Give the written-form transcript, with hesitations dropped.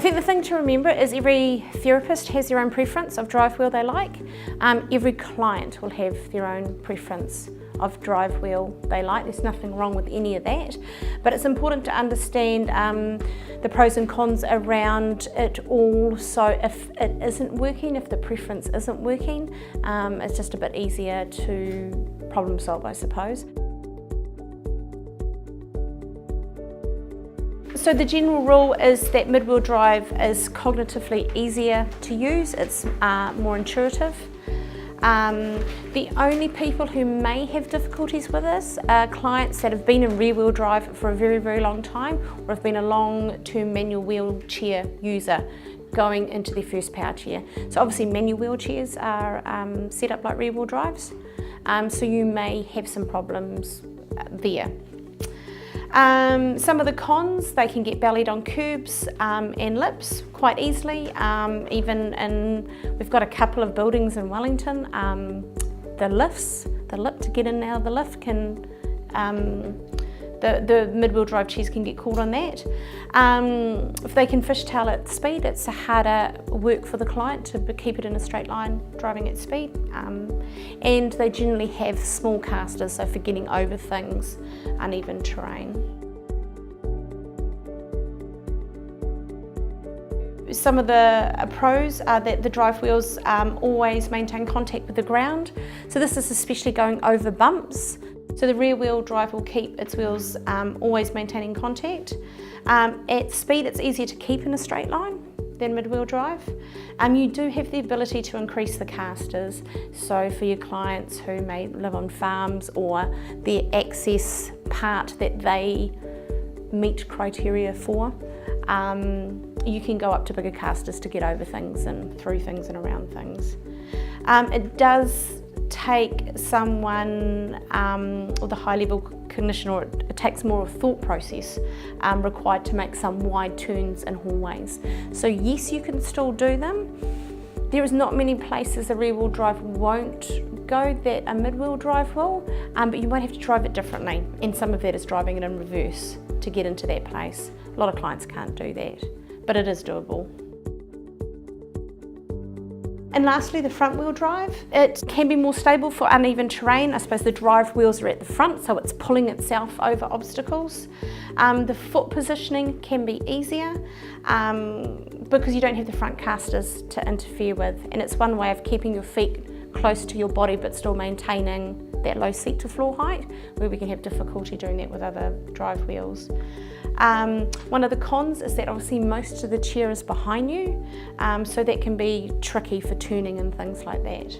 think the thing to remember is every therapist has their own preference of drive wheel they like. Every client will have their own preference of drive wheel they like. There's nothing wrong with any of that, but it's important to understand the pros and cons around it all, so if it isn't working, if the preference isn't working, it's just a bit easier to problem solve, I suppose. So the general rule is that mid-wheel drive is cognitively easier to use, it's more intuitive. The only people who may have difficulties with this are clients that have been in rear-wheel drive for a very, very long time, or have been a long-term manual wheelchair user going into their first power chair. So obviously manual wheelchairs are set up like rear-wheel drives, so you may have some problems there. Some of the cons, they can get bellied on curbs and lips quite easily. We've got a couple of buildings in Wellington, the lip to get in and out of the lift can, the mid-wheel drive chairs can get caught on that. If they can fishtail at speed, it's a harder work for the client to keep it in a straight line driving at speed. And they generally have small casters, so for getting over things, uneven terrain. Some of the pros are that the drive wheels always maintain contact with the ground. So this is especially going over bumps. So the rear wheel drive will keep its wheels always maintaining contact. At speed, it's easier to keep in a straight line than mid-wheel drive. You do have the ability to increase the casters. So for your clients who may live on farms, or their access part that they meet criteria for, you can go up to bigger casters to get over things and through things and around things. It does take someone with a high level cognition, or it takes more of a thought process required to make some wide turns in hallways. So yes, you can still do them. There is not many places a rear wheel drive won't go that a mid-wheel drive will, but you might have to drive it differently, and some of that is driving it in reverse to get into that place. A lot of clients can't do that, but it is doable. And lastly, the front wheel drive. It can be more stable for uneven terrain. I suppose the drive wheels are at the front, so it's pulling itself over obstacles. The foot positioning can be easier because you don't have the front casters to interfere with, and it's one way of keeping your feet close to your body but still maintaining that low seat to floor height, where we can have difficulty doing that with other drive wheels. One of the cons is that obviously most of the chair is behind you, so that can be tricky for turning and things like that.